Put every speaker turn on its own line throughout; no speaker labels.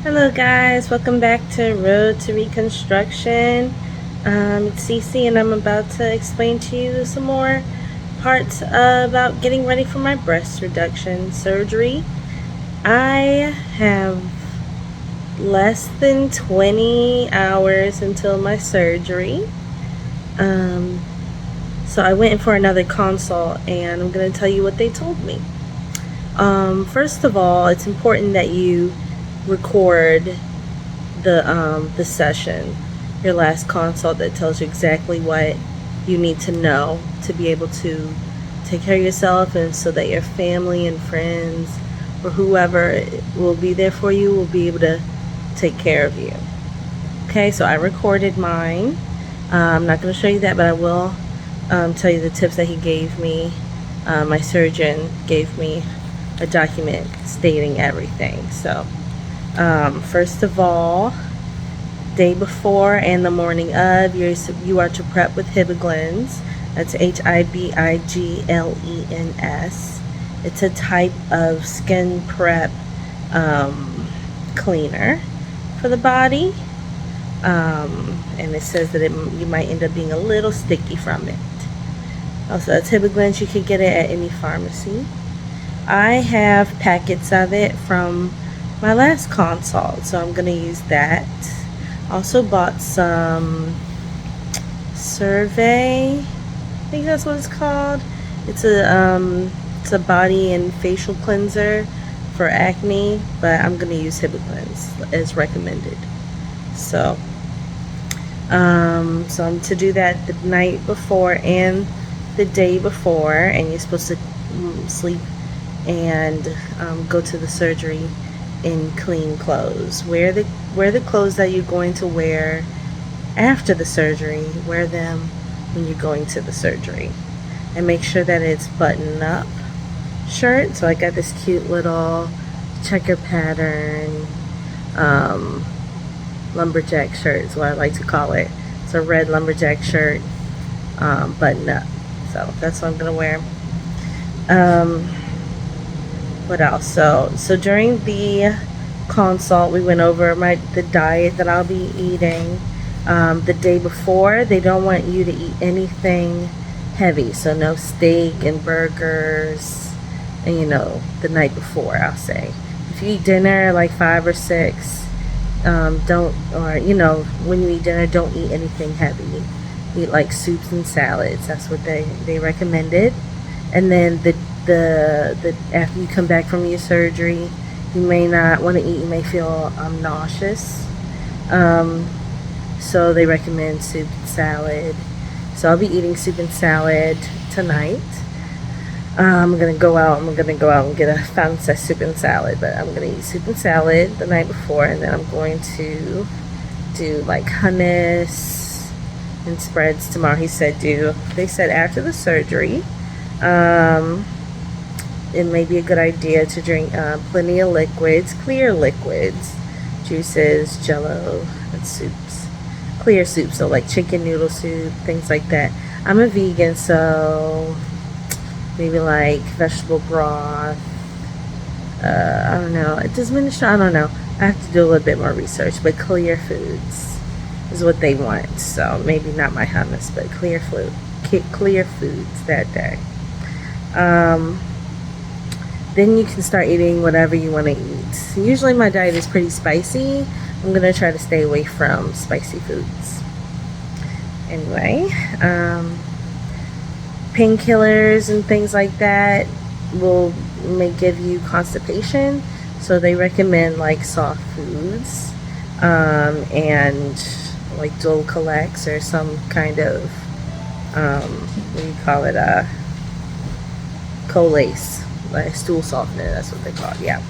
Hello guys, welcome back to Road to Reconstruction. It's Cece and I'm about to explain to you some more parts about getting ready for my breast reduction surgery. I have less than 20 hours until my surgery. So I went in for another consult and I'm going to tell you what they told me. First of all, it's important that you record the session, your last consult, that tells you exactly what you need to know to be able to take care of yourself, and so that your family and friends or whoever will be there for you will be able to take care of you. Okay, so I recorded mine. I'm not going to show you that, but I will tell you the tips that he gave me. My surgeon gave me a document stating everything. So first of all, day before and the morning of, you are to prep with Hibiglens. That's Hibiglens. It's a type of skin prep cleaner for the body, and it says that you might end up being a little sticky from it. Also, that's Hibiglens. You could get it at any pharmacy. I have packets of it from my last consult, so I'm going to use that. Also bought some Survey, I think that's what it's called. It's a body and facial cleanser for acne, but I'm going to use Hibiglens as recommended. So so I'm to do that the night before and the day before, and you're supposed to sleep and go to the surgery in clean clothes. Wear the clothes that you're going to wear after the surgery. Wear them when you're going to the surgery, and make sure that it's button up shirt. So I got this cute little checker pattern lumberjack shirt is what I like to call it. It's a red lumberjack shirt, button up. So that's what I'm gonna wear. What else? So during the consult, we went over the diet that I'll be eating. The day before, they don't want you to eat anything heavy, so no steak and burgers. And the night before, I'll say, if you eat dinner like 5 or 6, when you eat dinner, don't eat anything heavy. Eat like soups and salads. That's what they recommended. And then the after you come back from your surgery, you may not want to eat. You may feel nauseous. So they recommend soup and salad. So I'll be eating soup and salad tonight. I'm gonna go out and get a fountain size soup and salad, but I'm gonna eat soup and salad the night before, and then I'm going to do like hummus and spreads tomorrow. They said after the surgery, it may be a good idea to drink plenty of liquids, clear liquids, juices, jello, and soups. Clear soup, so like chicken noodle soup, things like that. I'm a vegan, so maybe like vegetable broth. I don't know. I don't know. I have to do a little bit more research, but clear foods is what they want. So maybe not my hummus, but clear foods that day. Then you can start eating whatever you want to eat. Usually my diet is pretty spicy. I'm going to try to stay away from spicy foods. Anyway, painkillers and things like that may give you constipation. So they recommend like soft foods and like Dulcolax or some kind of, what do you call it, Colace. Like stool softener, that's what they call it. Yeah.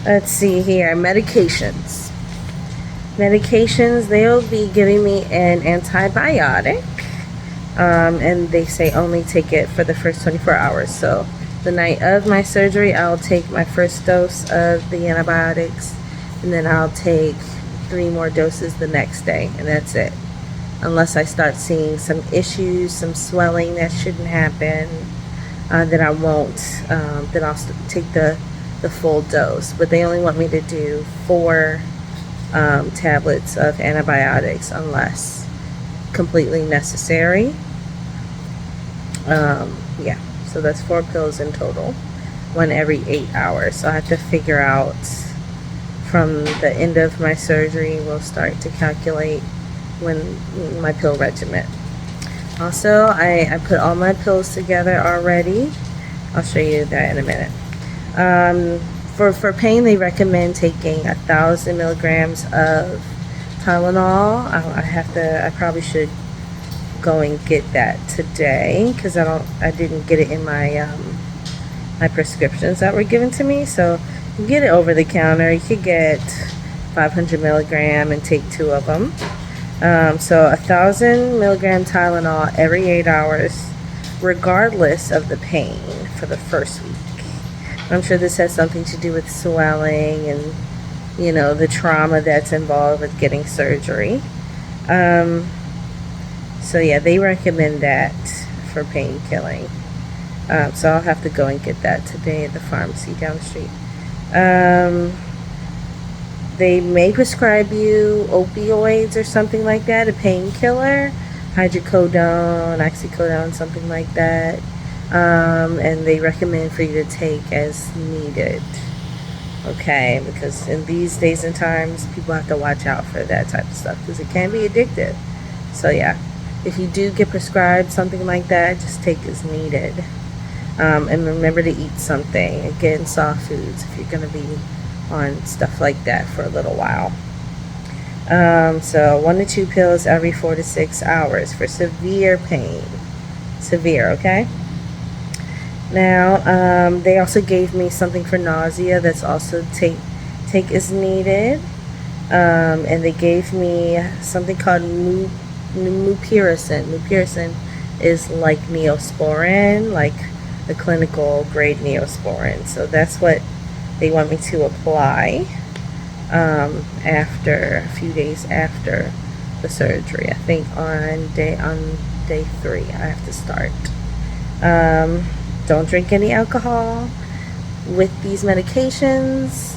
Let's see here. Medications, they'll be giving me an antibiotic, and they say only take it for the first 24 hours. So the night of my surgery, I'll take my first dose of the antibiotics, and then I'll take 3 more doses the next day, and that's it. Unless I start seeing some issues, some swelling that shouldn't happen, then I won't. Then I'll take the the full dose, but they only want me to do 4 tablets of antibiotics unless completely necessary. Yeah, so that's 4 pills in total, 1 every 8 hours. So I have to figure out from the end of my surgery, we'll start to calculate when my pill regimen. Also, I put all my pills together already. I'll show you that in a minute. For pain, they recommend taking 1,000 milligrams of Tylenol. I probably should go and get that today because I didn't get it in my my prescriptions that were given to me. So you get it over the counter. You could get 500 milligram and take 2 of them. So 1,000 milligram Tylenol every 8 hours, regardless of the pain for the first week. I'm sure this has something to do with swelling and, you know, the trauma that's involved with getting surgery. So yeah, they recommend that for pain killing. So I'll have to go and get that today at the pharmacy down the street. They may prescribe you opioids or something like that, a painkiller, hydrocodone, oxycodone, something like that. And they recommend for you to take as needed. Okay, because in these days and times, people have to watch out for that type of stuff because it can be addictive. So yeah, if you do get prescribed something like that, just take as needed. And remember to eat something. Again, soft foods if you're going to be on stuff like that for a little while. So 1 to 2 pills every 4 to 6 hours for severe pain. Severe, okay? Now, they also gave me something for nausea that's also take as needed. And they gave me something called mupirocin. Mupirocin is like Neosporin, like the clinical grade Neosporin. So that's what they want me to apply after a few days after the surgery. I think on day 3 I have to start. Don't drink any alcohol with these medications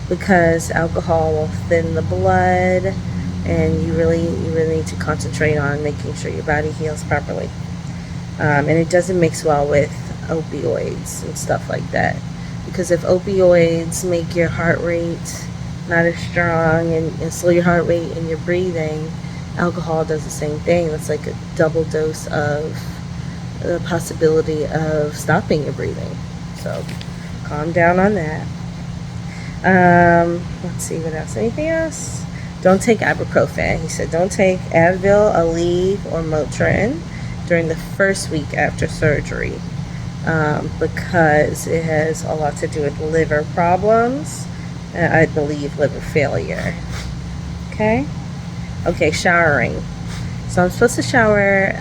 because alcohol will thin the blood, and you really need to concentrate on making sure your body heals properly. And it doesn't mix well with opioids and stuff like that, because if opioids make your heart rate not as strong and slow your heart rate and your breathing, alcohol does the same thing. It's like a double dose of the possibility of stopping your breathing. So calm down on that. Let's see what else. Anything else? Don't take ibuprofen. He said don't take Advil, Aleve, or Motrin during the first week after surgery, because it has a lot to do with liver problems, and I believe liver failure. Okay, showering. So I'm supposed to shower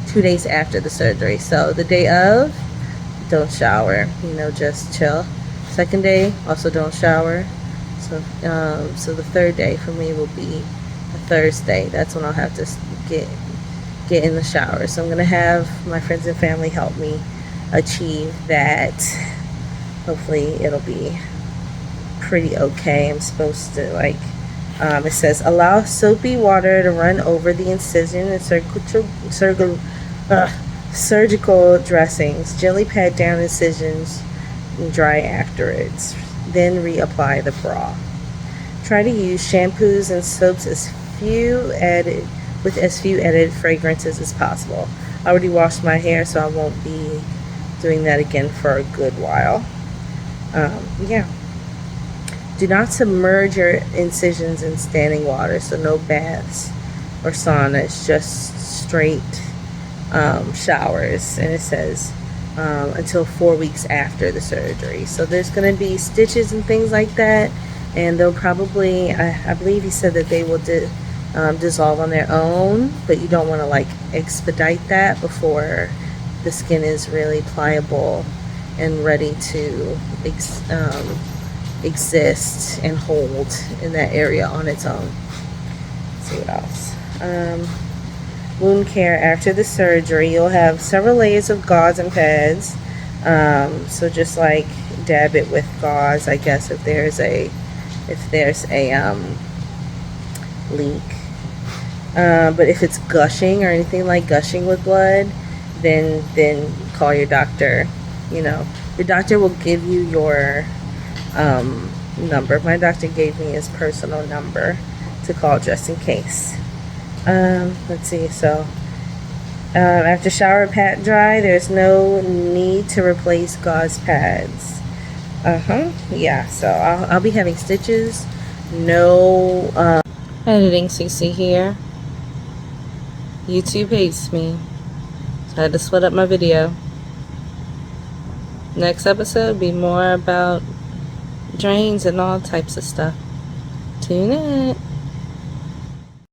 2 days after the surgery. So the day of, don't shower, just chill. Second day, also don't shower. So the third day for me will be a Thursday. That's when I'll have to get in the shower. So I'm gonna have my friends and family help me achieve that. Hopefully it'll be pretty okay. I'm supposed to it says allow soapy water to run over the incision and surgical dressings. Gently pat down incisions and dry afterwards. Then reapply the bra. Try to use shampoos and soaps with as few added fragrances as possible. I already washed my hair, so I won't be doing that again for a good while. Yeah. Do not submerge your incisions in standing water, so no baths or saunas, just straight showers. And it says until 4 weeks after the surgery. So there's going to be stitches and things like that, and they'll probably, I believe he said that they will dissolve on their own, but you don't want to expedite that before the skin is really pliable and ready to exist and hold in that area on its own. Let's see what else. Wound care after the surgery. You'll have several layers of gauze and pads. So just dab it with gauze, I guess, if there's a leak. But if it's gushing or anything like gushing with blood, then call your doctor. You know, your doctor will give you your number. My doctor gave me his personal number to call just in case. Let's see. So after shower pat dry, there's no need to replace gauze pads. Yeah. So I'll be having stitches. No editing CC here. YouTube hates me, so I had to split up my video. Next episode be more about drains and all types of stuff. Tune in.